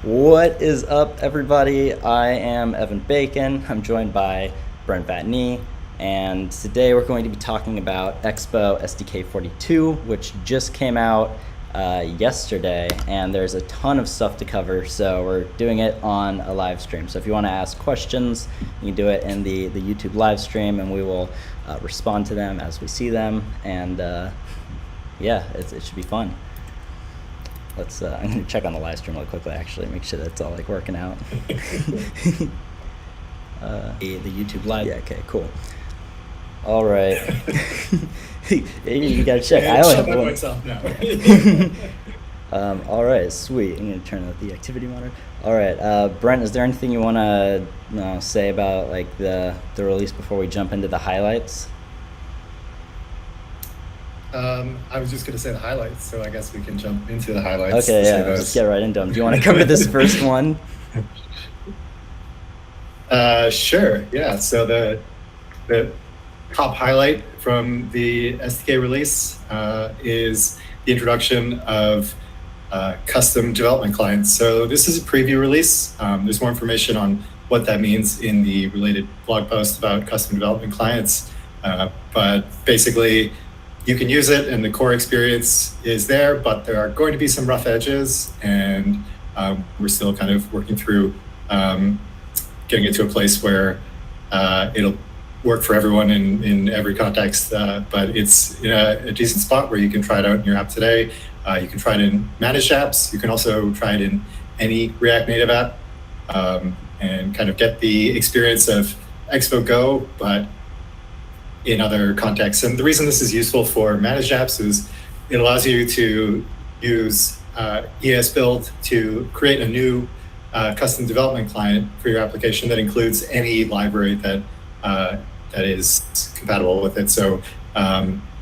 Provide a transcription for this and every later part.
What is up, everybody? I am Evan Bacon. I'm joined by Brent, Vatne, and today we're going to be talking about Expo SDK 42, which just came out yesterday, and there's a ton of stuff to cover, so we're doing it on a live stream. So if you want to ask questions, you can do it in the YouTube live stream, and we will respond to them as we see them, and yeah, it should be fun. Let's. I'm gonna check on the live stream real quickly. Actually, make sure that's all like working out. The YouTube live. Yeah. Okay. Cool. All right. You gotta check. I only have one. Myself now. All right. Sweet. I'm gonna turn up the activity monitor. All right. Brent, is there anything you want to say about like the release before we jump into the highlights? I was just going to say the highlights, so I guess we can jump into the highlights. Okay, yeah, let's get right into them. Do you want to cover this first one? Sure, yeah. So the top highlight from the SDK release is the introduction of custom development clients. So this is a preview release. There's more information on what that means in the related blog post about custom development clients. But basically, you can use it and the core experience is there, but there are going to be some rough edges, and we're still kind of working through getting it to a place where it'll work for everyone in every context, but it's in a decent spot where you can try it out in your app today. You can try it in managed apps. You can also try it in any React Native app and kind of get the experience of Expo Go, but in other contexts. And the reason this is useful for managed apps is it allows you to use ESBuild to create a new custom development client for your application that includes any library that is compatible with it. So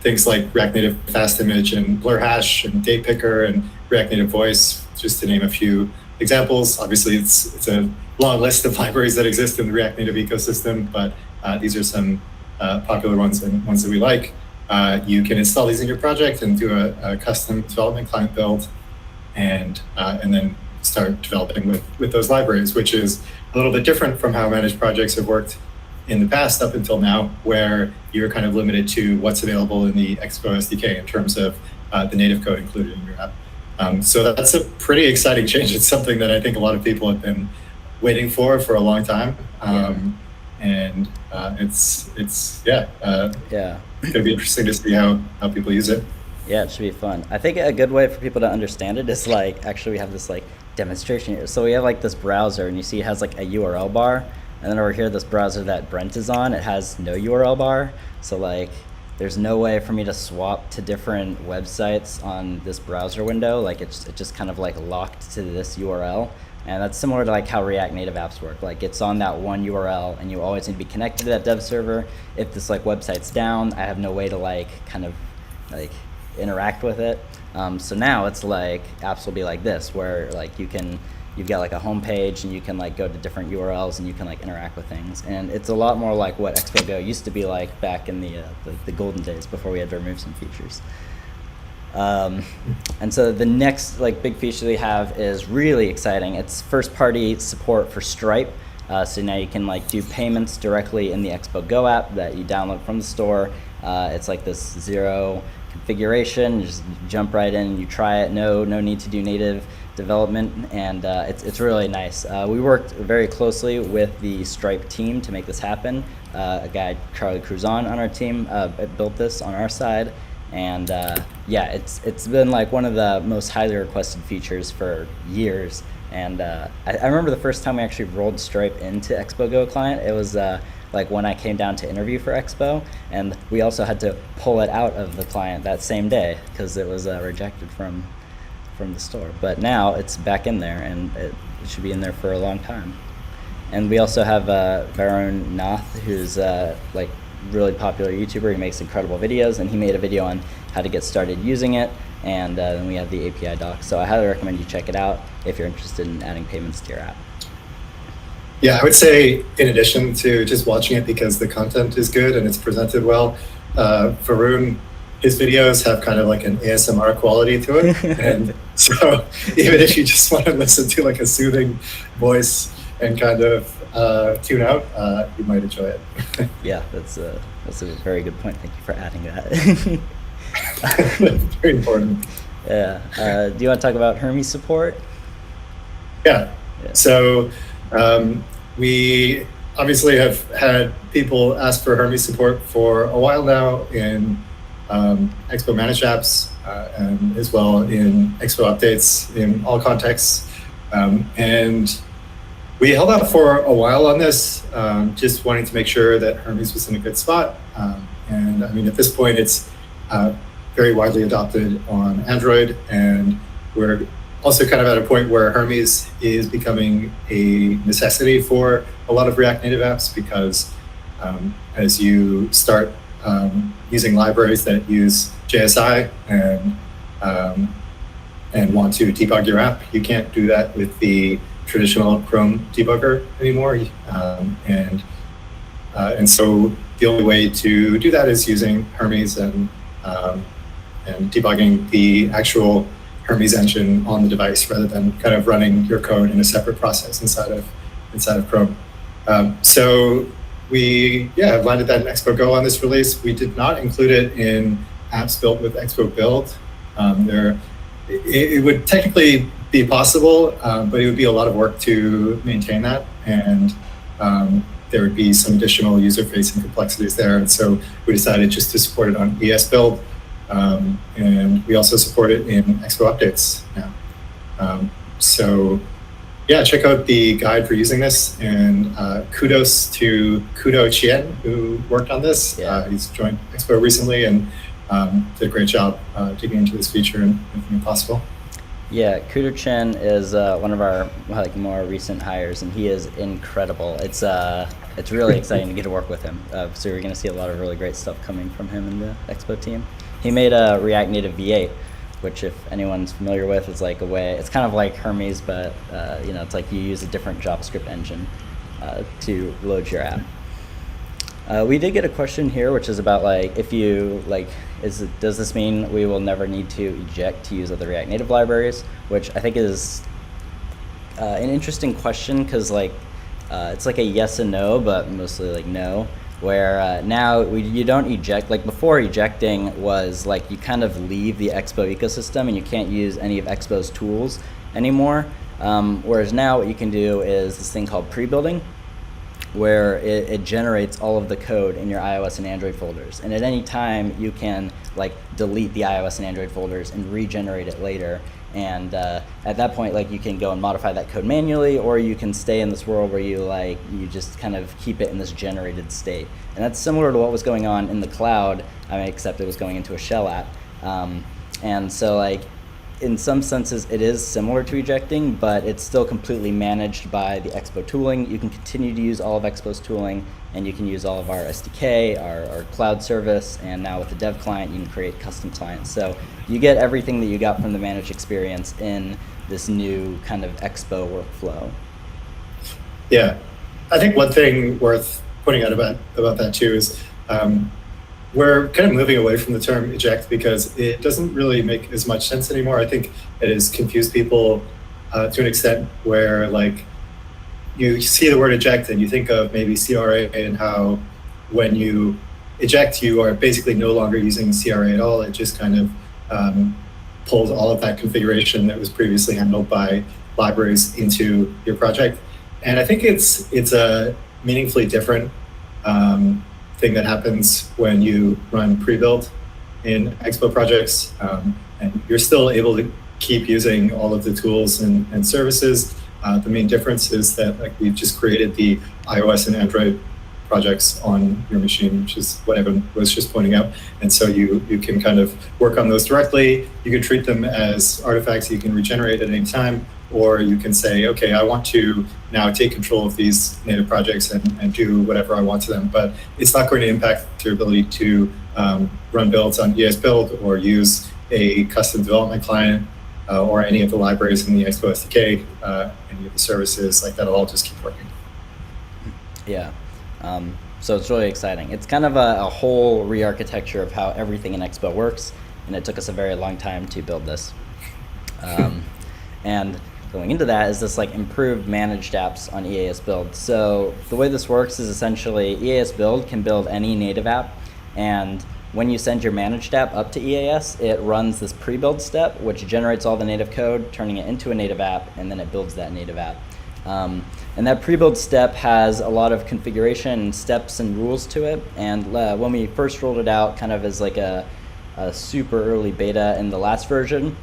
things like React Native Fast Image and Blur Hash and Date Picker and React Native Voice, just to name a few examples. Obviously, it's a long list of libraries that exist in the React Native ecosystem, but these are some popular ones and ones that we like. You can install these in your project and do a custom development client build, and then start developing with those libraries, which is a little bit different from how managed projects have worked in the past up until now, where you're kind of limited to what's available in the Expo SDK in terms of the native code included in your app. So that's a pretty exciting change. It's something that I think a lot of people have been waiting for a long time. And it's gonna be interesting to see how people use it. Yeah, it should be fun. I think a good way for people to understand it is like, actually we have this like demonstration here. So we have like this browser, and you see it has like a URL bar, and then over here this browser that Brent is on, it has no URL bar. So like there's no way for me to swap to different websites on this browser window. Like it's just kind of like locked to this URL. And that's similar to like how React Native apps work. Like it's on that one URL, and you always need to be connected to that dev server. If this like website's down, I have no way to like kind of like interact with it. So now it's like apps will be like this, where like you've got like a home page, and you can like go to different URLs, and you can like interact with things. And it's a lot more like what Expo Go used to be like back in the golden days before we had to remove some features. And so the next like big feature they have is really exciting. It's first-party support for Stripe. So now you can like do payments directly in the Expo Go app that you download from the store. It's like this zero configuration. You just jump right in and you try it. No need to do native development, and it's really nice. We worked very closely with the Stripe team to make this happen. A guy, Charlie Cruzon, on our team built this on our side. And yeah, it's been like one of the most highly requested features for years. And I remember the first time we actually rolled Stripe into Expo Go client, it was like when I came down to interview for Expo, and we also had to pull it out of the client that same day because it was rejected from the store. But now it's back in there, and it should be in there for a long time. And we also have Varun Nath, who's like really popular YouTuber. He makes incredible videos, and he made a video on how to get started using it. And then we have the API doc. So I highly recommend you check it out if you're interested in adding payments to your app. Yeah, I would say in addition to just watching it because the content is good and it's presented well, Varun his videos have kind of like an ASMR quality to it. And so even if you just want to listen to like a soothing voice and kind of tune out, you might enjoy it. Yeah, that's a very good point. Thank you for adding that. Very important. Yeah. Do you want to talk about Hermes Support? Yeah. So we obviously have had people ask for Hermes Support for a while now in Expo Managed Apps and as well in Expo updates in all contexts. And we held out for a while on this, just wanting to make sure that Hermes was in a good spot. And I mean, at this point, it's very widely adopted on Android, and we're also kind of at a point where Hermes is becoming a necessity for a lot of React Native apps, because as you start using libraries that use JSI and want to debug your app, you can't do that with the traditional Chrome debugger anymore. And so the only way to do that is using Hermes and debugging the actual Hermes engine on the device, rather than kind of running your code in a separate process inside of Chrome. So we have landed that in Expo Go on this release. We did not include it in apps built with Expo Build. It would technically be possible, but it would be a lot of work to maintain that, and there would be some additional user-facing complexities there. And so we decided just to support it on ES Build. And we also support it in Expo updates now. So yeah, check out the guide for using this, and kudos to Kudo Chien, who worked on this. Yeah. He's joined Expo recently and did a great job digging into this feature and making it possible. Yeah, Kudo Chen is one of our more recent hires, and he is incredible. It's really exciting to get to work with him. So we're going to see a lot of really great stuff coming from him in the Expo team. He made a React Native V8, which, if anyone's familiar with, is like a way. It's kind of like Hermes, but it's like you use a different JavaScript engine to load your app. We did get a question here, which is about if you does this mean we will never need to eject to use other React Native libraries? Which I think is an interesting question, because it's like a yes and no, but mostly no. Where now you don't eject. Before, ejecting was you kind of leave the Expo ecosystem and you can't use any of Expo's tools anymore. Whereas now what you can do is this thing called pre-building, where it generates all of the code in your iOS and Android folders, and at any time you can delete the iOS and Android folders and regenerate it later. And at that point, you can go and modify that code manually, or you can stay in this world where you just kind of keep it in this generated state. And that's similar to what was going on in the cloud, except it was going into a shell app. And so in some senses, it is similar to ejecting, but it's still completely managed by the Expo tooling. You can continue to use all of Expo's tooling, and you can use all of our SDK, our cloud service, and now with the dev client, you can create custom clients. So you get everything that you got from the managed experience in this new kind of Expo workflow. Yeah, I think one thing worth pointing out about that too is we're kind of moving away from the term eject, because it doesn't really make as much sense anymore. I think it has confused people to an extent where you see the word eject and you think of maybe CRA, and how when you eject, you are basically no longer using CRA at all. It just kind of pulls all of that configuration that was previously handled by libraries into your project. And I think it's a meaningfully different thing that happens when you run pre-built in Expo projects, and you're still able to keep using all of the tools and services. The main difference is that we've just created the iOS and Android projects on your machine, which is what Evan was just pointing out. And so you can kind of work on those directly. You can treat them as artifacts you can regenerate at any time, or you can say, okay, I want to now take control of these native projects and do whatever I want to them. But it's not going to impact your ability to run builds on ES Build, or use a custom development client, or any of the libraries in the Expo SDK, any of the services. That'll all just keep working. Yeah. So it's really exciting. It's kind of a whole re-architecture of how everything in Expo works, and it took us a very long time to build this. And going into that is this like improved managed apps on EAS Build. So the way this works is essentially EAS Build can build any native app, and when you send your managed app up to EAS, it runs this pre-build step, which generates all the native code, turning it into a native app, and then it builds that native app. And that pre-build step has a lot of configuration steps and rules to it. And when we first rolled it out kind of as like a super early beta in the last version,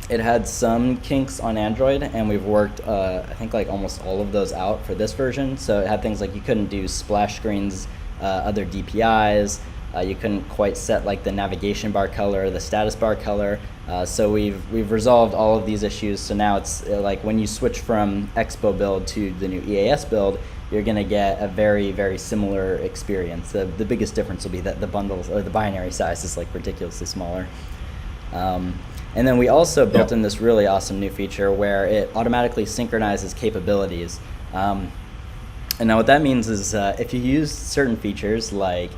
it had some kinks on Android, and we've worked, I think, like almost all of those out for this version. So it had things like you couldn't do splash screens, other DPIs, you couldn't quite set like the navigation bar color, the status bar color. So we've resolved all of these issues. So now it's like when you switch from Expo build to the new EAS build, you're going to get a very, very similar experience. The biggest difference will be that the bundles or the binary size is like ridiculously smaller. And then we also built in this really awesome new feature where it automatically synchronizes capabilities. And now what that means is if you use certain features like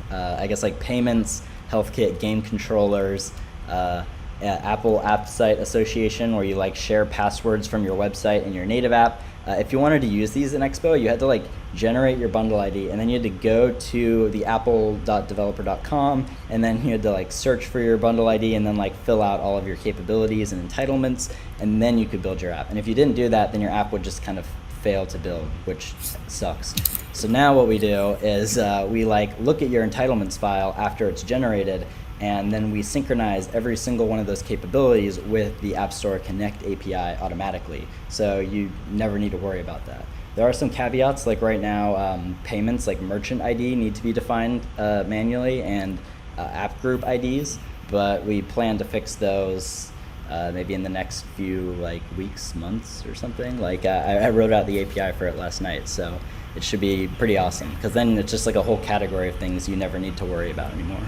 I guess like payments, HealthKit, game controllers, Apple App Site Association, where you like share passwords from your website and your native app. If you wanted to use these in Expo, you had to like generate your bundle ID, and then you had to go to the apple.developer.com, and then you had to like search for your bundle ID and then like fill out all of your capabilities and entitlements, and then you could build your app. And if you didn't do that, then your app would just kind of fail to build, which sucks. So now what we do is we like look at your entitlements file after it's generated, and then we synchronize every single one of those capabilities with the App Store Connect API automatically. So you never need to worry about that. There are some caveats, like right now, payments like merchant ID need to be defined manually, and app group IDs, but we plan to fix those maybe in the next few like weeks, months or something. Like I wrote out the API for it last night, so it should be pretty awesome, because then it's just like a whole category of things you never need to worry about anymore.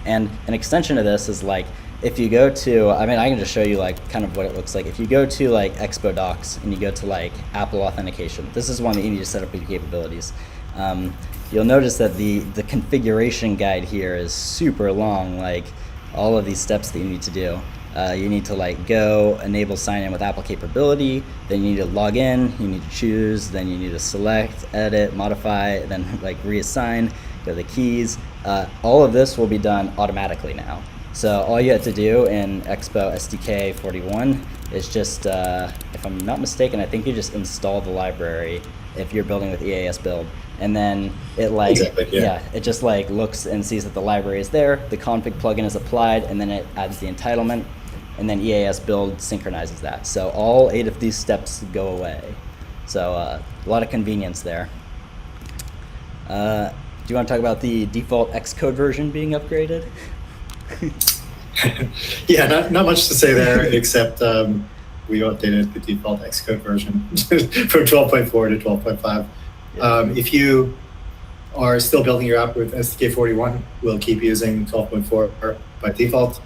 And an extension of this is like, if you go to, I mean, I can just show you like kind of what it looks like. If you go to like Expo Docs and you go to like Apple Authentication, this is one that you need to set up your capabilities. You'll notice that the configuration guide here is super long, like all of these steps that you need to do. You need to like go enable sign in with Apple capability, then you need to log in, you need to choose, then you need to select, edit, modify, then like reassign, go to the keys. All of this will be done automatically now. So all you have to do in Expo SDK 41 is just, if I'm not mistaken, I think you just install the library if you're building with EAS build. And then it like, it just like looks and sees that the library is there, the config plugin is applied, and then it adds the entitlement, and then EAS build synchronizes that. So all 8 of these steps go away. So a lot of convenience there. Do you want to talk about the default Xcode version being upgraded? Yeah, not much to say there, except we updated the default Xcode version from 12.4 to 12.5. If you are still building your app with SDK 41, we'll keep using 12.4 by default.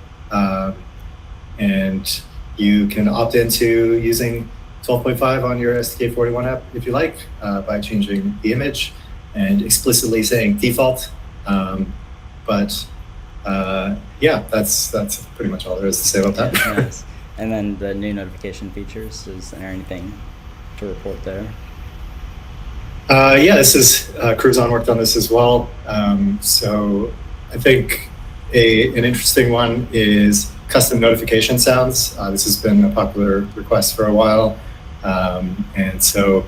And you can opt into using 12.5 on your SDK 41 app if you like, by changing the image and explicitly saying default. Yeah, that's pretty much all there is to say about that. Nice. And then the new notification features, is there anything to report there? Yeah, this is Cruzon worked on this as well. So I think an interesting one is custom notification sounds. This has been a popular request for a while. And so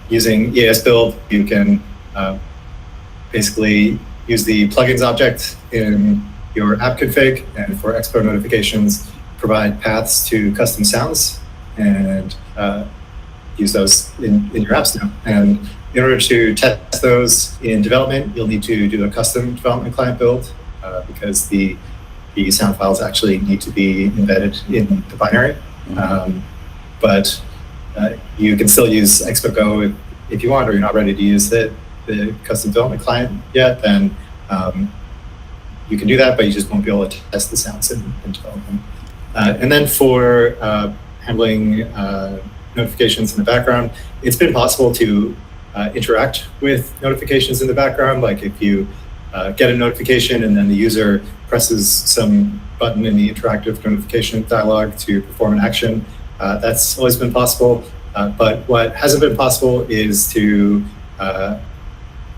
using EAS build, you can basically use the plugins object in your app config, and for Expo notifications, provide paths to custom sounds and use those in your apps now. And in order to test those in development, you'll need to do a custom development client build because the sound files actually need to be embedded in the binary. But you can still use Expo Go if you want, or you're not ready to use the custom development client yet, then you can do that, but you just won't be able to test the sounds in development. And then for handling notifications in the background, it's been possible to interact with notifications in the background. Like if you get a notification and then the user presses some button in the interactive notification dialog to perform an action, that's always been possible. But what hasn't been possible is to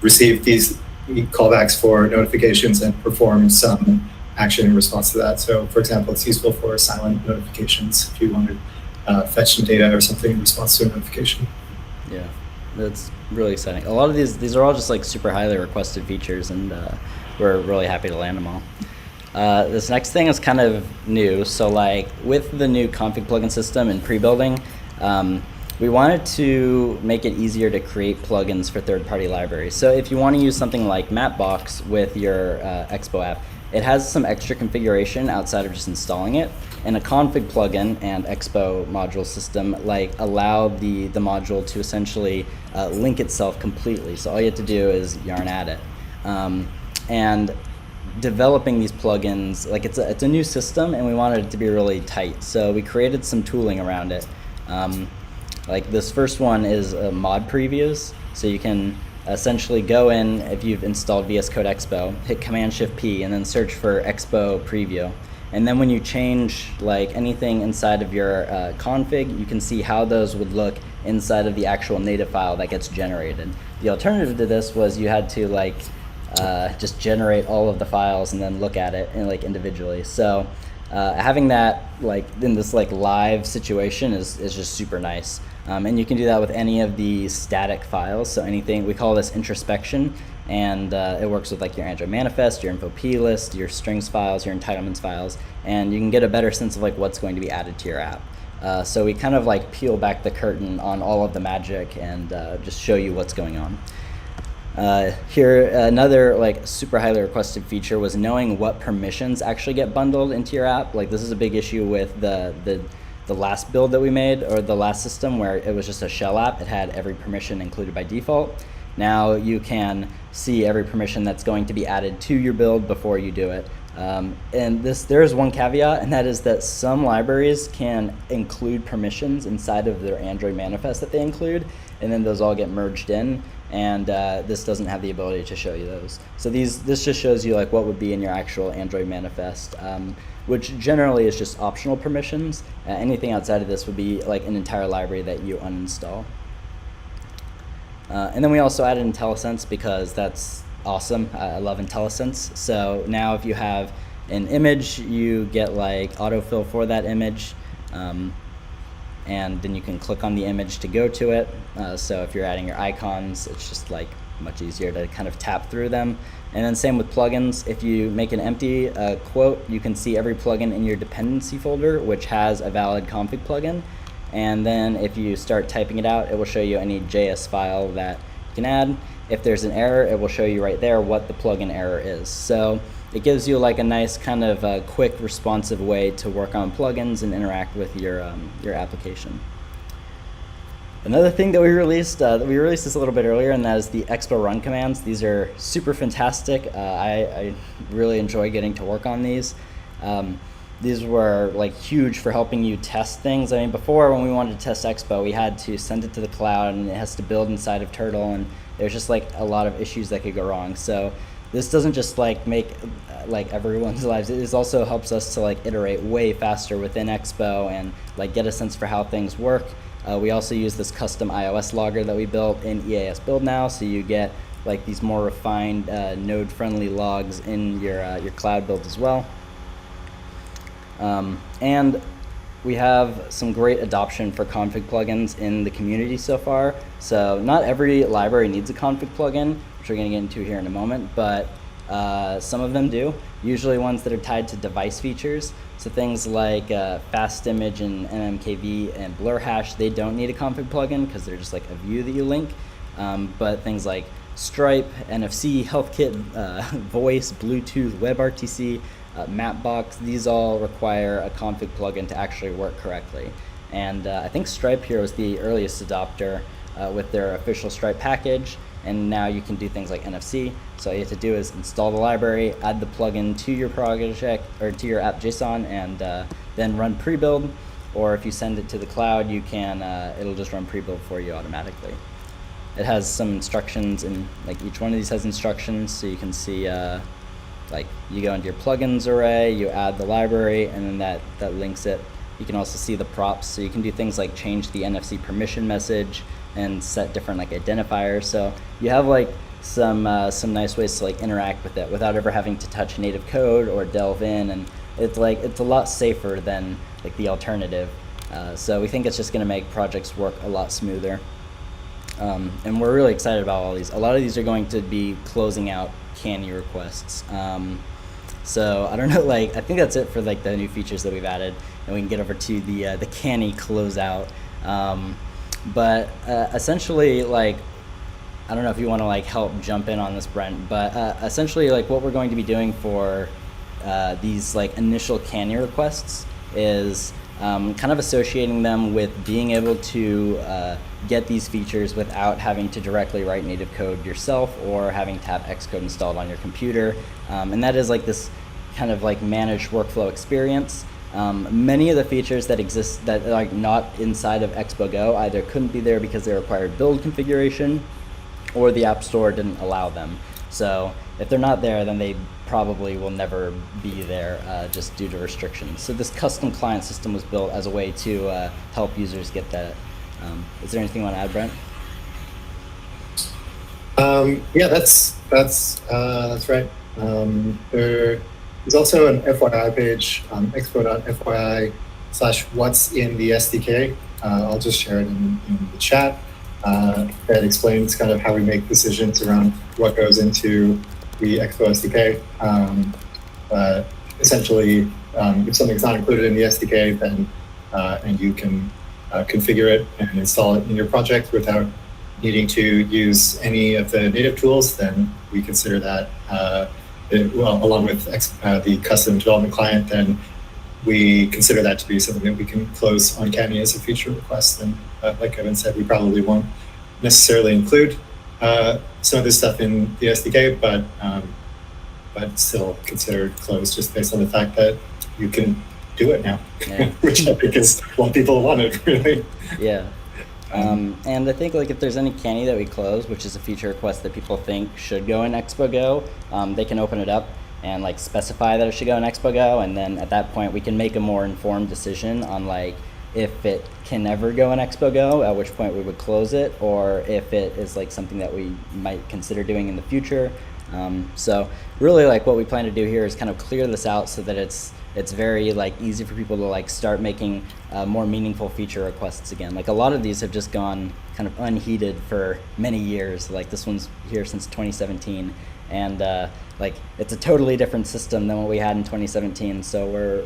receive these callbacks for notifications and perform some action in response to that. So for example, it's useful for silent notifications if you want to fetch some data or something in response to a notification. Yeah, that's really exciting. A lot of these are all just like super highly requested features, and we're really happy to land them all. This next thing is kind of new. So like with the new config plugin system and pre-building, we wanted to make it easier to create plugins for third-party libraries. So if you want to use something like Mapbox with your Expo app, it has some extra configuration outside of just installing it. And a config plugin and Expo module system like allow the module to essentially link itself completely. So all you have to do is yarn add it. And developing these plugins, like it's a new system, and we wanted it to be really tight. So we created some tooling around it. Like this first one is mod previews. So you can essentially go in, if you've installed VS Code Expo, hit Command-Shift-P and then search for Expo preview. And then when you change like anything inside of your config, you can see how those would look inside of the actual native file that gets generated. The alternative to this was you had to like just generate all of the files and then look at it and like individually. So having that like in this like live situation is just super nice. And you can do that with any of the static files. So anything, we call this Introspection, and it works with like your Android manifest, your info P list, your strings files, your entitlements files, and you can get a better sense of like what's going to be added to your app. So we kind of like peel back the curtain on all of the magic and just show you what's going on. Here, another like super highly requested feature was knowing what permissions actually get bundled into your app. Like this is a big issue with the last build that we made, or the last system where it was just a shell app. It had every permission included by default. Now you can see every permission that's going to be added to your build before you do it. And there is one caveat, and that is that some libraries can include permissions inside of their Android manifest that they include, and then those all get merged in, and this doesn't have the ability to show you those. So this just shows you like what would be in your actual Android manifest, which generally is just optional permissions. Anything outside of this would be like an entire library that you uninstall. And then we also added IntelliSense because that's awesome. I love IntelliSense. So now if you have an image, you get like autofill for that image. And then you can click on the image to go to it. So if you're adding your icons, it's just like much easier to kind of tap through them. And then same with plugins. If you make an empty quote, you can see every plugin in your dependency folder, which has a valid config plugin. And then if you start typing it out, it will show you any JS file that you can add. If there's an error, it will show you right there what the plugin error is. So it gives you like a nice kind of quick, responsive way to work on plugins and interact with your application. Another thing that we released this a little bit earlier, and that is the Expo Run commands. These are super fantastic. I really enjoy getting to work on these. These were like huge for helping you test things. I mean, before when we wanted to test Expo, we had to send it to the cloud, and it has to build inside of Turtle, and there's just like a lot of issues that could go wrong. So this doesn't just like make like everyone's lives. It also helps us to like iterate way faster within Expo and like get a sense for how things work. We also use this custom iOS logger that we built in EAS Build Now, so you get like these more refined node-friendly logs in your cloud build as well. And we have some great adoption for config plugins in the community so far. So not every library needs a config plugin, which we're going to get into here in a moment, but some of them do. Usually ones that are tied to device features. So things like fast image and NMKV and blur hash, they don't need a config plugin because they're just like a view that you link. But things like Stripe, NFC, HealthKit, voice, Bluetooth, WebRTC, Mapbox, these all require a config plugin to actually work correctly. And I think Stripe here was the earliest adopter with their official Stripe package, and now you can do things like NFC. So all you have to do is install the library, add the plugin to your project or to your app JSON, and then run pre-build. Or if you send it to the cloud, you can it'll just run pre-build for you automatically. it has some instructions, and like each one of these has instructions, so you can see like you go into your plugins array, you add the library, and then that links it. You can also see the props, so you can do things like change the NFC permission message and set different like identifiers. So you have like some nice ways to like interact with it without ever having to touch native code or delve in, and it's a lot safer than like the alternative. So we think it's just going to make projects work a lot smoother. And we're really excited about all these. A lot of these are going to be closing out Canny requests. So I don't know, like I think that's it for like the new features that we've added, and we can get over to the Canny closeout. But essentially, like, I don't know if you want to like help jump in on this, Brent, but essentially like what we're going to be doing for these like initial Canny requests is kind of associating them with being able to get these features without having to directly write native code yourself or having to have Xcode installed on your computer. And that is like this kind of like managed workflow experience. Many of the features that exist that are like not inside of Expo Go either couldn't be there because they required build configuration or the App Store didn't allow them. So if they're not there, then they probably will never be there just due to restrictions. So this custom client system was built as a way to help users get that. Is there anything you want to add, Brent? Yeah, that's right. There is also an FYI page, expo.fyi/what's in the SDK. I'll just share it in the chat. That explains kind of how we make decisions around what goes into the Expo SDK. Essentially, if something's not included in the SDK, then and you can configure it and install it in your project without needing to use any of the native tools, then we consider that, along with the custom development client, then we consider that to be something that we can close on Canny as a feature request. And like Evan said, we probably won't necessarily include some of this stuff in the SDK, but still consider it closed just based on the fact that you can do it now, yeah. Which I think is what people wanted, really. Yeah. And I think like if there's any Canny that we close, which is a feature request that people think should go in Expo Go, they can open it up and like specify that it should go in Expo Go, and then at that point we can make a more informed decision on like if it can ever go in Expo Go, at which point we would close it, or if it is like something that we might consider doing in the future. So really like what we plan to do here is kind of clear this out so that it's very like easy for people to like start making more meaningful feature requests again. Like a lot of these have just gone kind of unheeded for many years. Like this one's here since 2017, and like it's a totally different system than what we had in 2017. So we're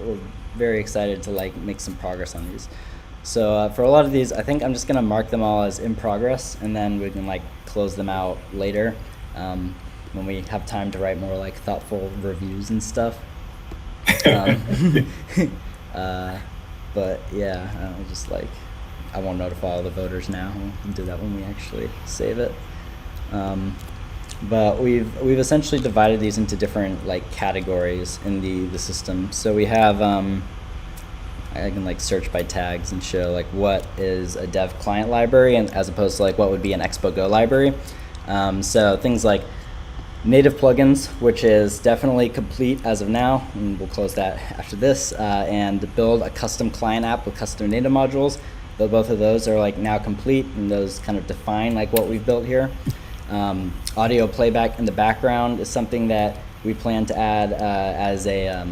very excited to like make some progress on these. So for a lot of these, I think I'm just gonna mark them all as in progress, and then we can like close them out later when we have time to write more like thoughtful reviews and stuff. But yeah, I won't notify all the voters now. We'll do that when we actually save it. But we've essentially divided these into different like categories in the system. So we have I can like search by tags and show like what is a dev client library, and as opposed to like what would be an Expo Go library. So things like native plugins, which is definitely complete as of now, and we'll close that after this, and build a custom client app with custom native modules. Though both of those are like now complete, and those kind of define like what we've built here. Audio playback in the background is something that we plan to add as a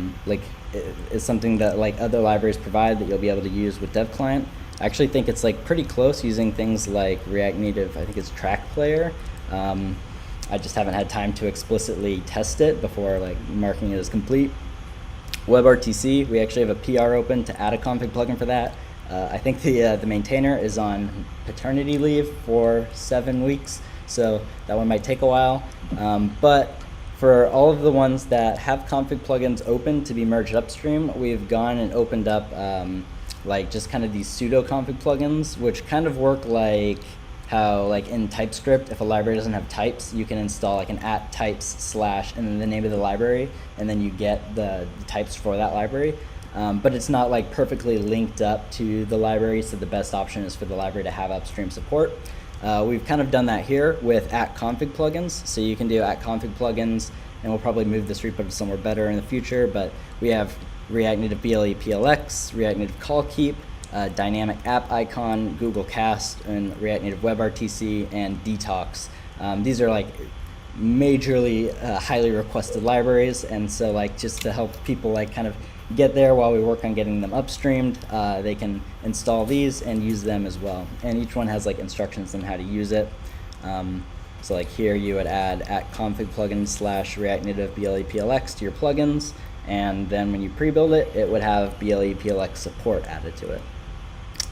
is something that like other libraries provide that you'll be able to use with dev client. I actually think it's like pretty close using things like React Native. I think it's track player. I just haven't had time to explicitly test it before like marking it as complete. WebRTC, we actually have a PR open to add a config plugin for that. I think the maintainer is on paternity leave for 7 weeks, so that one might take a while. But for all of the ones that have config plugins open to be merged upstream, we've gone and opened up like just kind of these pseudo config plugins, which kind of work like how like in TypeScript, if a library doesn't have types, you can install like an @types/ and then the name of the library, and then you get the types for that library. But it's not like perfectly linked up to the library, so the best option is for the library to have upstream support. We've kind of done that here with @config plugins. So you can do @config plugins, and we'll probably move this repo to somewhere better in the future. But we have React Native BLE PLX, React Native Call Keep, Dynamic App Icon, Google Cast, and React Native WebRTC, and Detox. These are like majorly highly requested libraries, and so like just to help people like kind of get there while we work on getting them upstreamed, they can install these and use them as well. And each one has like instructions on how to use it. So like here you would add @config plugins / React Native BLE PLX to your plugins, and then when you pre-build it, it would have BLE PLX support added to it.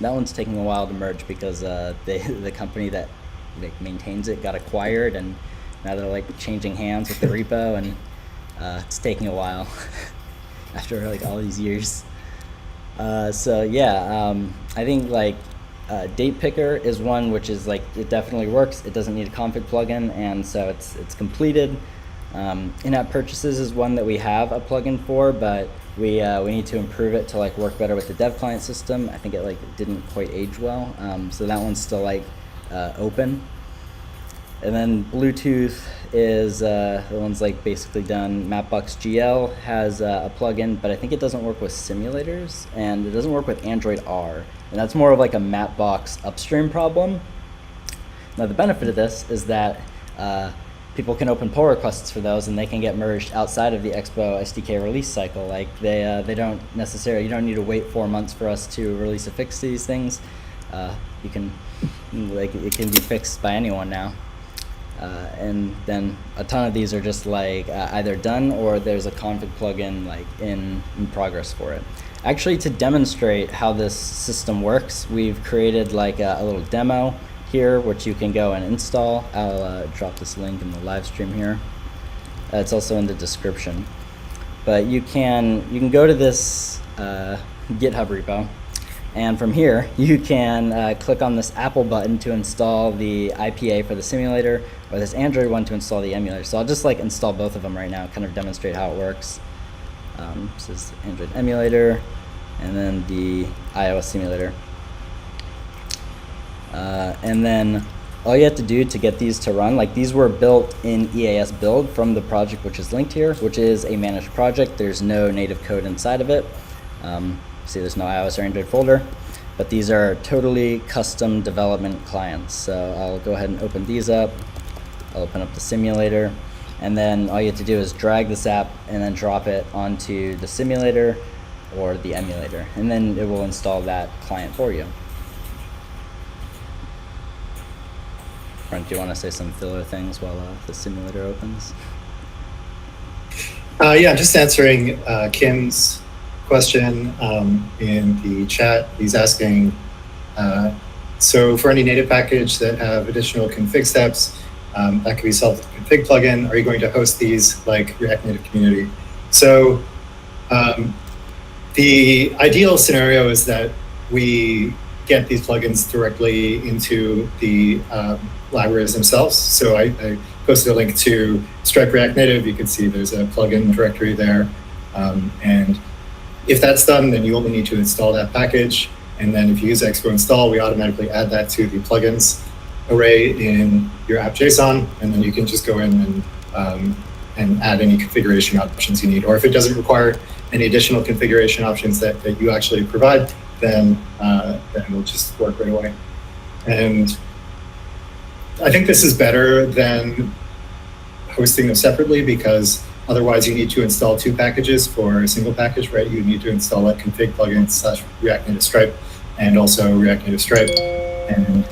That one's taking a while to merge because the company that like maintains it got acquired, and now they're like changing hands with the repo, and it's taking a while after like all these years. So yeah, I think like Date Picker is one which is like, it definitely works. It doesn't need a config plugin, and so it's completed. In-app purchases is one that we have a plugin for, but we need to improve it to like work better with the dev client system. I think it like didn't quite age well, so that one's still like open. And then Bluetooth is the one's like basically done. Mapbox GL has a plugin, but I think it doesn't work with simulators, and it doesn't work with Android R, and that's more of like a Mapbox upstream problem. Now the benefit of this is that people can open pull requests for those, and they can get merged outside of the Expo SDK release cycle. Like they don't necessarily, you don't need to wait 4 months for us to release a fix to these things. You can, like, it can be fixed by anyone now. And then a ton of these are just like either done or there's a config plugin like in progress for it. Actually, to demonstrate how this system works, we've created like a little demo here, which you can go and install. I'll drop this link in the live stream here. It's also in the description. But you can go to this GitHub repo, and from here you can click on this Apple button to install the IPA for the simulator, or this Android one to install the emulator. So I'll just like install both of them right now, kind of demonstrate how it works. This is Android emulator, and then the iOS simulator. And then all you have to do to get these to run, like these were built in EAS build from the project which is linked here, which is a managed project. There's no native code inside of it. See, there's no iOS or Android folder, but these are totally custom development clients. So I'll go ahead and open these up. I'll open up the simulator, and then all you have to do is drag this app and then drop it onto the simulator or the emulator, and then it will install that client for you. Brent, do you want to say some filler things while the simulator opens? Yeah, just answering Kim's question in the chat. He's asking, so for any native package that have additional config steps, that can be solved with a config plugin. Are you going to host these like React Native Community? So the ideal scenario is that we get these plugins directly into the libraries themselves. So I posted a link to Stripe React Native. You can see there's a plugin directory there. And if that's done, then you only need to install that package. And then if you use Expo install, we automatically add that to the plugins array in your app.json. And then you can just go in and add any configuration options you need. Or if it doesn't require any additional configuration options that you actually provide, then it'll just work right away. And I think this is better than hosting them separately, because otherwise you need to install 2 packages for a single package, right? You need to install that config plugin / React Native Stripe and also React Native Stripe. And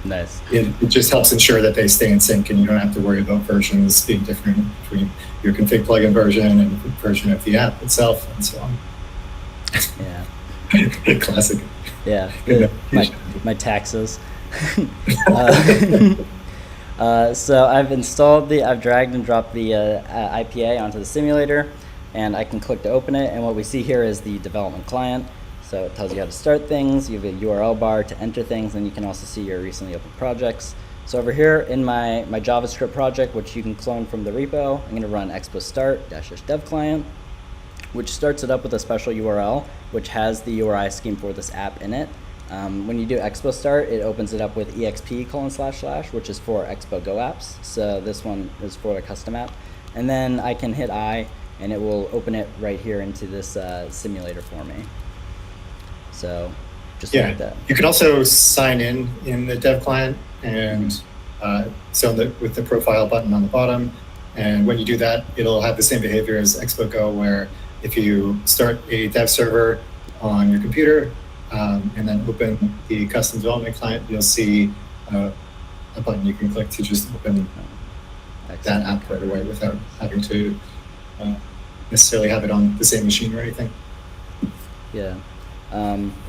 nice. It just helps ensure that they stay in sync, and you don't have to worry about versions being different between your config plugin version and the version of the app itself and so on. Yeah. Classic. Yeah, my taxes. So I've dragged and dropped the IPA onto the simulator, and I can click to open it, and what we see here is the development client. So it tells you how to start things. You have a URL bar to enter things, and you can also see your recently opened projects. So over here in my JavaScript project, which you can clone from the repo, I'm going to run expo start --dev client, which starts it up with a special URL, which has the URI scheme for this app in it. When you do Expo Start, it opens it up with exp:// which is for Expo Go apps. So this one is for the custom app. And then I can hit I, and it will open it right here into this simulator for me. So just like that. You can also sign in the dev client, and so with the profile button on the bottom. And when you do that, it'll have the same behavior as Expo Go, where if you start a dev server on your computer and then open the custom development client, you'll see a button you can click to just open that app right away without having to necessarily have it on the same machine or anything. Yeah.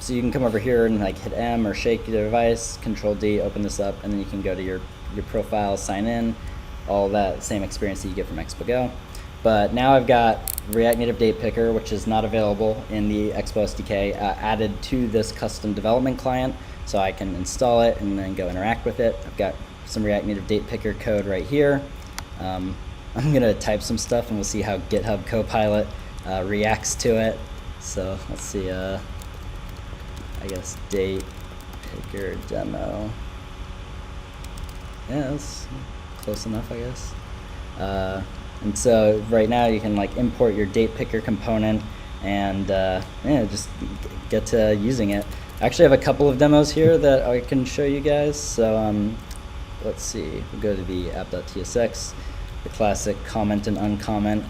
So you can come over here and like hit M or shake your device, Control D, open this up, and then you can go to your profile, sign in, all that same experience that you get from Expo Go. But now I've got React Native Date Picker, which is not available in the Expo SDK, added to this custom development client, so I can install it and then go interact with it. I've got some React Native Date Picker code right here. I'm gonna type some stuff and we'll see how GitHub Copilot reacts to it. So let's see, I guess date picker demo. Yeah, that's close enough, I guess. And so right now you can like import your date picker component and yeah, just get to using it. I actually have a couple of demos here that I can show you guys. So let's see, we'll go to the app.tsx, the classic comment and uncomment.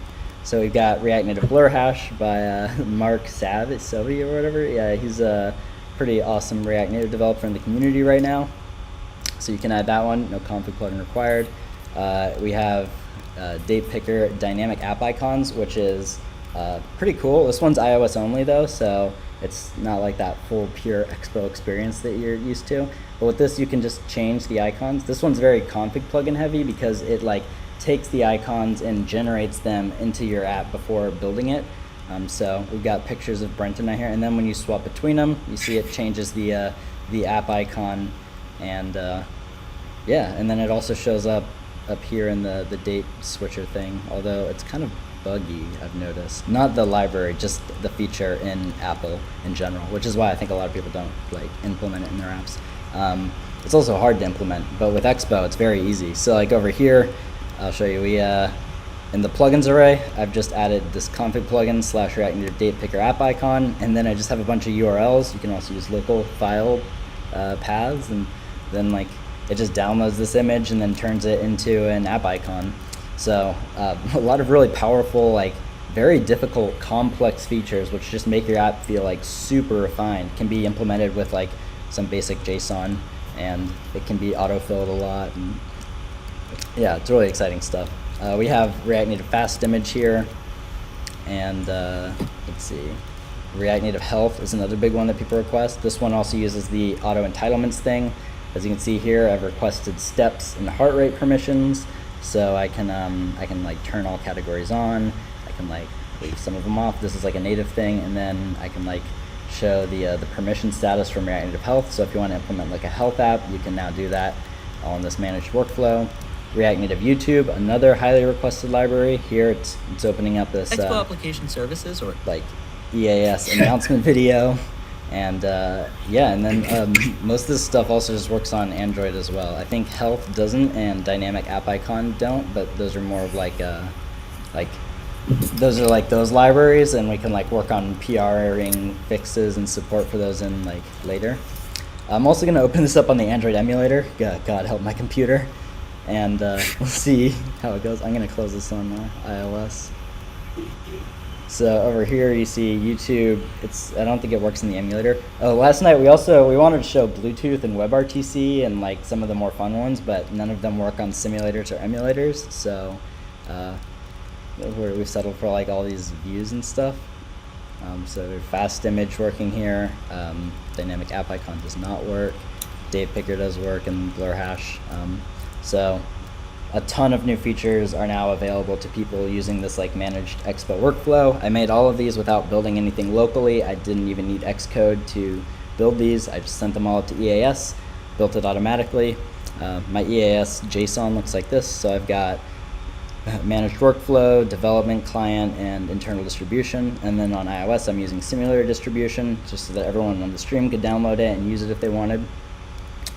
So we've got React Native Blur Hash by Mark Savvy or whatever. Yeah, he's a pretty awesome React Native developer in the community right now. So you can add that one, no config plugin required. We have Date Picker dynamic app icons, which is pretty cool. This one's iOS only though, so it's not like that full pure Expo experience that you're used to. But with this, you can just change the icons. This one's very config plugin heavy because it like takes the icons and generates them into your app before building it. So we've got pictures of Brent in here, and then when you swap between them, you see it changes the app icon, and yeah, and then it also shows up here in the date switcher thing, although it's kind of buggy, I've noticed. Not the library, just the feature in Apple in general, which is why I think a lot of people don't like implement it in their apps. It's also hard to implement, but with Expo, it's very easy. So like over here, I'll show you, in the plugins array, I've just added this config plugin / React Native Date Picker app icon, and then I just have a bunch of URLs. You can also use local file paths, and then like it just downloads this image and then turns it into an app icon. So a lot of really powerful, like very difficult, complex features, which just make your app feel like super refined, can be implemented with like some basic JSON, and it can be autofilled a lot. And yeah, it's really exciting stuff. We have React Native Fast Image here, and let's see, React Native Health is another big one that people request. This one also uses the auto entitlements thing. As you can see here, I've requested steps and heart rate permissions, so I can like turn all categories on. I can like leave some of them off. This is like a native thing, and then I can like show the permission status from React Native Health. So if you want to implement like a health app, you can now do that all in this managed workflow. React Native YouTube, another highly requested library. Here it's opening up this Expo application services, or like EAS announcement video, and yeah, and then most of this stuff also just works on Android as well. I think Health doesn't, and Dynamic App Icon don't, but those are more of like those are like those libraries, and we can like work on PRing fixes and support for those in like later. I'm also going to open this up on the Android emulator. God help my computer. And we'll see how it goes. I'm going to close this on iOS. So over here you see YouTube. I don't think it works in the emulator. Oh, last night we wanted to show Bluetooth and WebRTC and like some of the more fun ones, but none of them work on simulators or emulators. So we've settled for like all these views and stuff. So Fast Image working here. Dynamic App Icon does not work. Date Picker does work, and Blur Hash. So a ton of new features are now available to people using this like managed Expo workflow. I made all of these without building anything locally. I didn't even need Xcode to build these. I just sent them all to EAS, built it automatically. My EAS JSON looks like this. So I've got managed workflow, development client, and internal distribution. And then on iOS, I'm using simulator distribution just so that everyone on the stream could download it and use it if they wanted.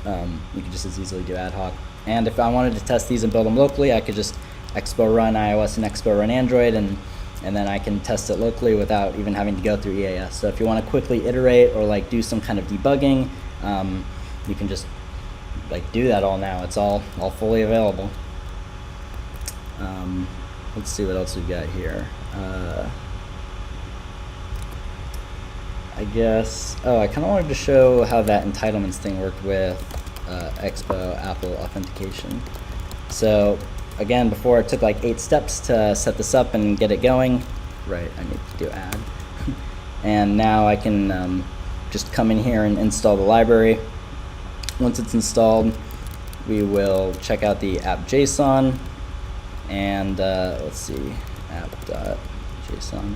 You could just as easily do ad hoc. And if I wanted to test these and build them locally, I could just Expo Run iOS and Expo Run Android, and then I can test it locally without even having to go through EAS. So if you want to quickly iterate or like do some kind of debugging, you can just like do that all now. It's all fully available. Let's see what else we've got here. I guess, I kind of wanted to show how that entitlements thing worked with Expo Apple Authentication. So again, before it took like 8 steps to set this up and get it going. Right, I need to do add. And now I can just come in here and install the library. Once it's installed, we will check out the app.json. And let's see, app.json.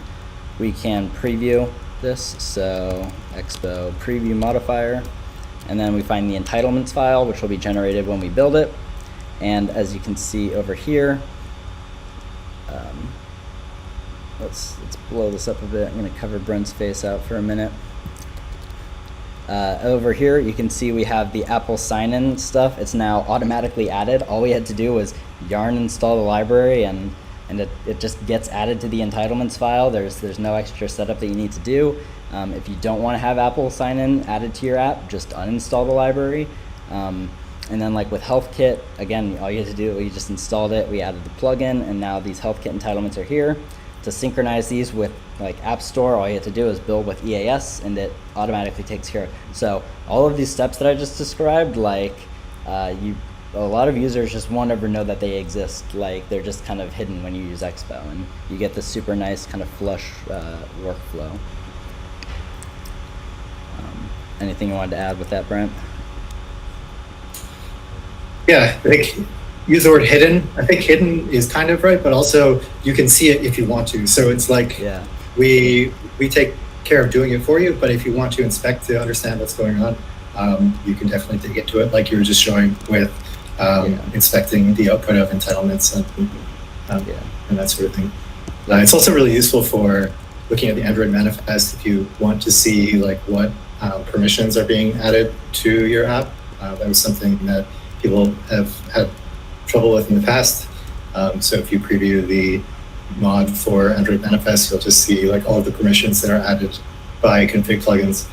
We can preview this, so Expo preview modifier, and then we find the entitlements file, which will be generated when we build it. And as you can see over here, let's blow this up a bit. I'm going to cover Brent's face out for a minute. Over here, you can see we have the Apple sign-in stuff. It's now automatically added. All we had to do was yarn install the library, and it just gets added to the entitlements file. There's no extra setup that you need to do. If you don't want to have Apple sign-in added to your app, just uninstall the library. And then like with HealthKit, again, all you had to do, we just installed it, we added the plugin, and now these HealthKit entitlements are here. To synchronize these with like App Store, all you have to do is build with EAS, and it automatically takes care of it. So all of these steps that I just described, like a lot of users just won't ever know that they exist. Like they're just kind of hidden when you use Expo, and you get this super nice kind of flush workflow. Anything you wanted to add with that, Brent? Yeah, I think use the word hidden. I think hidden is kind of right, but also you can see it if you want to. So it's like we take care of doing it for you, but if you want to inspect to understand what's going on, you can definitely dig into it, like you were just showing with inspecting the output of entitlements and that sort of thing. It's also really useful for looking at the Android manifest if you want to see like what permissions are being added to your app. That was something that people have had trouble with in the past. So if you preview the mod for Android manifest, you'll just see like all of the permissions that are added by config plugins.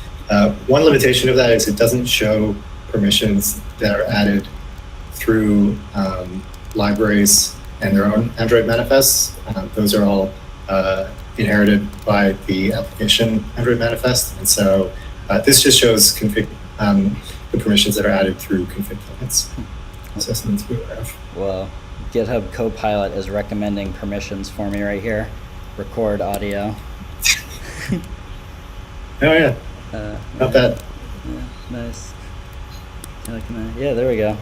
One limitation of that is it doesn't show permissions that are added through libraries and their own Android manifests. Those are all inherited by the application Android manifest. And so this just shows config, the permissions that are added through config plugins. So something to be aware of. Well, GitHub Copilot is recommending permissions for me right here. Record audio. Oh yeah, not bad. Yeah, nice. Yeah, there we go.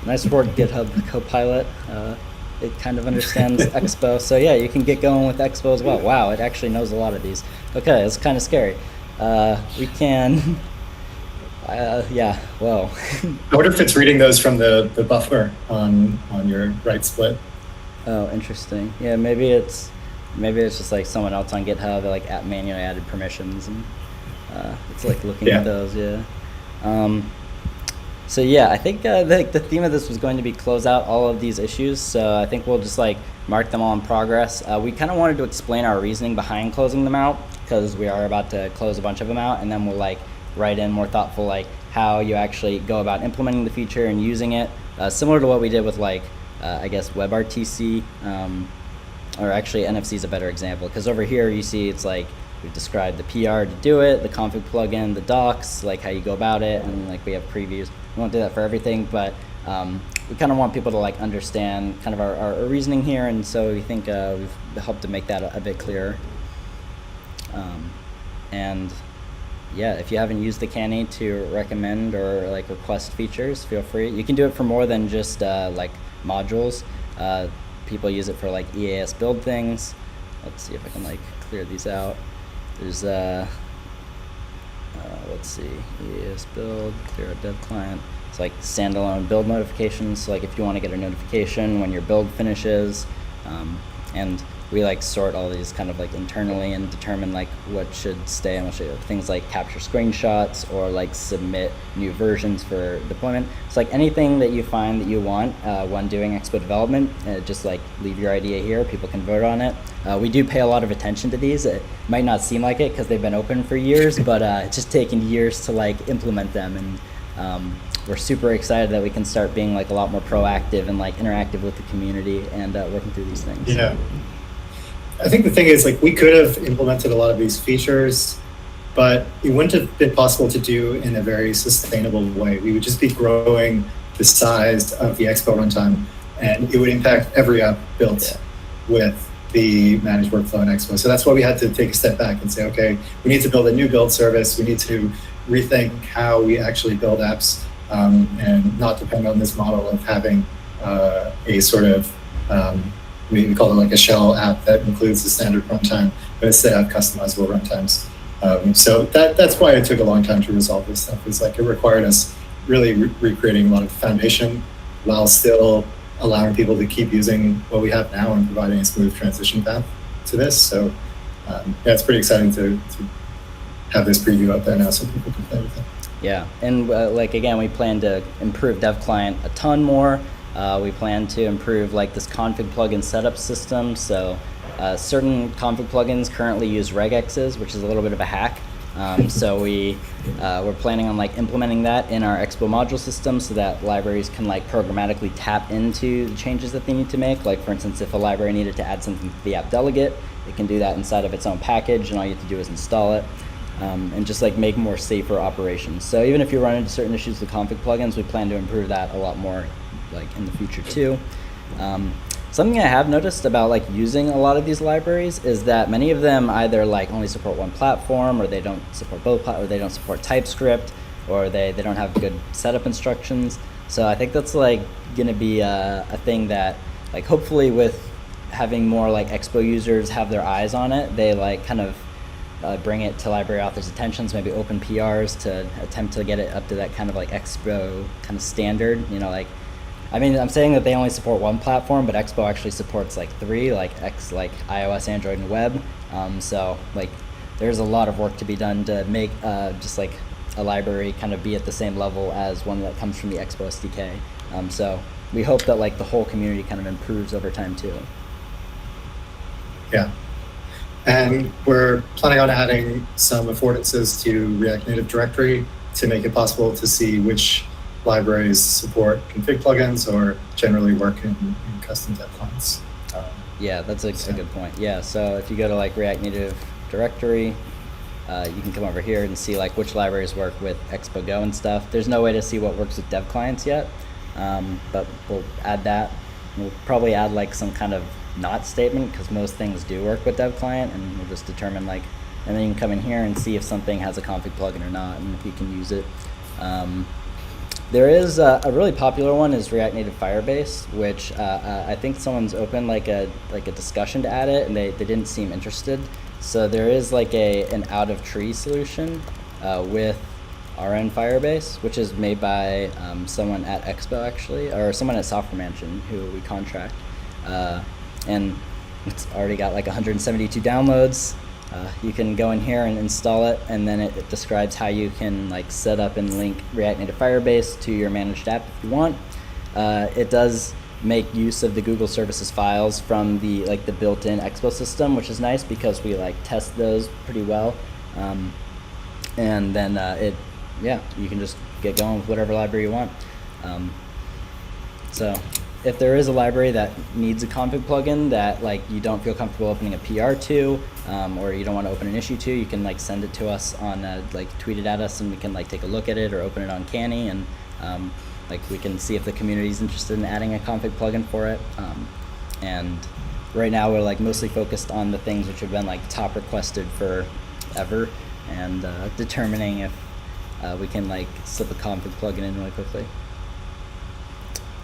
Nice work, GitHub Copilot. It kind of understands Expo. So yeah, you can get going with Expo as well. Wow, it actually knows a lot of these. Okay, it's kind of scary. We can... yeah, whoa. I wonder if it's reading those from the buffer on your right split. Oh, interesting. Yeah, maybe it's just like someone else on GitHub that like manually added permissions, and it's like looking at those. Yeah. So yeah, I think the theme of this was going to be close out all of these issues. So I think we'll just like mark them all in progress. We kind of wanted to explain our reasoning behind closing them out, because we are about to close a bunch of them out, and then we'll like write in more thoughtful like how you actually go about implementing the feature and using it, similar to what we did with like I guess WebRTC, or actually NFC is a better example, because over here you see it's like we've described the PR to do it, the config plugin, the docs, like how you go about it, and like we have previews. We won't do that for everything, but we kind of want people to like understand kind of our reasoning here, and so we think we've helped to make that a bit clearer. And yeah, if you haven't used the Canny to recommend or like request features, feel free. You can do it for more than just like modules. People use it for like EAS build things. Let's see if I can like clear these out. There's let's see, ES build, clear a dev client. It's like standalone build notifications. So like if you want to get a notification when your build finishes, and we like sort all these kind of like internally and determine like what should stay and what should, things like capture screenshots or like submit new versions for deployment. It's like anything that you find that you want when doing Expo development, just like leave your idea here, people can vote on it. We do pay a lot of attention to these. It might not seem like it because they've been open for years, but it's just taken years to like implement them, and we're super excited that we can start being like a lot more proactive and like interactive with the community and working through these things. Yeah. I think the thing is, like, we could have implemented a lot of these features, but it wouldn't have been possible to do in a very sustainable way. We would just be growing the size of the Expo runtime, and it would impact every app built with the managed workflow in Expo. So that's why we had to take a step back and say, okay, we need to build a new build service. We need to rethink how we actually build apps, and not depend on this model of having a sort of we call it like a shell app that includes the standard runtime, but instead have customizable runtimes. So that's why it took a long time to resolve this stuff. It's like it required us really recreating a lot of foundation while still allowing people to keep using what we have now and providing a smooth transition path to this. So yeah, it's pretty exciting to have this preview out there now so people can play with it. Yeah, and like again, we plan to improve Dev Client a ton more. We plan to improve like this config plugin setup system. So certain config plugins currently use regexes, which is a little bit of a hack. So we're planning on like implementing that in our Expo module system so that libraries can like programmatically tap into the changes that they need to make. Like for instance, if a library needed to add something to the app delegate, it can do that inside of its own package, and all you have to do is install it. And just like make more safer operations. So even if you run into certain issues with config plugins, we plan to improve that a lot more like in the future too. Something I have noticed about like using a lot of these libraries is that many of them either like only support one platform, or they don't support both, or they don't support TypeScript, or they don't have good setup instructions. So I think that's like gonna be a thing that like hopefully with having more like Expo users have their eyes on it, they like kind of bring it to library authors' attentions, maybe open PRs to attempt to get it up to that kind of like Expo kind of standard. You know, like, I mean, I'm saying that they only support one platform, but Expo actually supports like three, like iOS, Android, and web. So like, there's a lot of work to be done to make just like a library kind of be at the same level as one that comes from the Expo SDK. So we hope that like the whole community kind of improves over time too. Yeah. And we're planning on adding some affordances to React Native Directory to make it possible to see which libraries support config plugins or generally work in custom dev clients. Yeah, that's a good point. Yeah, so if you go to like React Native Directory, you can come over here and see like which libraries work with Expo Go and stuff. There's no way to see what works with dev clients yet, but we'll add that. We'll probably add like some kind of not statement, because most things do work with dev client, and we'll just determine like, and then you can come in here and see if something has a config plugin or not, and if you can use it. There is a really popular one is React Native Firebase, which I think someone's opened like a discussion to add it, and they didn't seem interested. So there is like an out of tree solution with RN Firebase, which is made by someone at Expo actually, or someone at Software Mansion who we contract. And it's already got like 172 downloads. You can go in here and install it, and then it describes how you can like set up and link React Native Firebase to your managed app if you want. It does make use of the Google Services files from the built-in Expo system, which is nice because we like test those pretty well. And then you can just get going with whatever library you want. So if there is a library that needs a config plugin that like you don't feel comfortable opening a PR to, or you don't want to open an issue to, you can like send it to us on like tweet it at us, and we can like take a look at it or open it on Canny, and like we can see if the community is interested in adding a config plugin for it. And right now we're like mostly focused on the things which have been like top requested forever, and determining if we can like slip a config plugin in really quickly.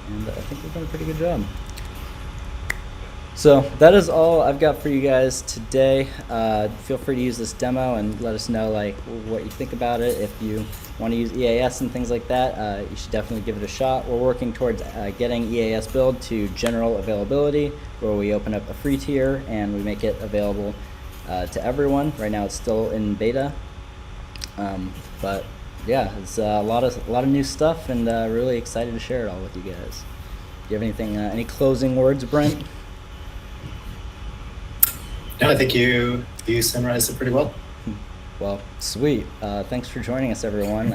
And I think we've done a pretty good job. So that is all I've got for you guys today. Feel free to use this demo and let us know like what you think about it. If you want to use EAS and things like that, you should definitely give it a shot. We're working towards getting EAS build to general availability, where we open up a free tier and we make it available to everyone. Right now it's still in beta, but yeah, it's a lot of new stuff, and really excited to share it all with you guys. Do you have anything, any closing words, Brent? No, I think you summarized it pretty well. Well, sweet. Thanks for joining us, everyone.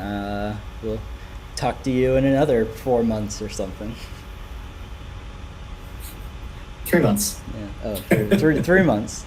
We'll talk to you in another 4 months or something. 3 months. Yeah. Oh, three months.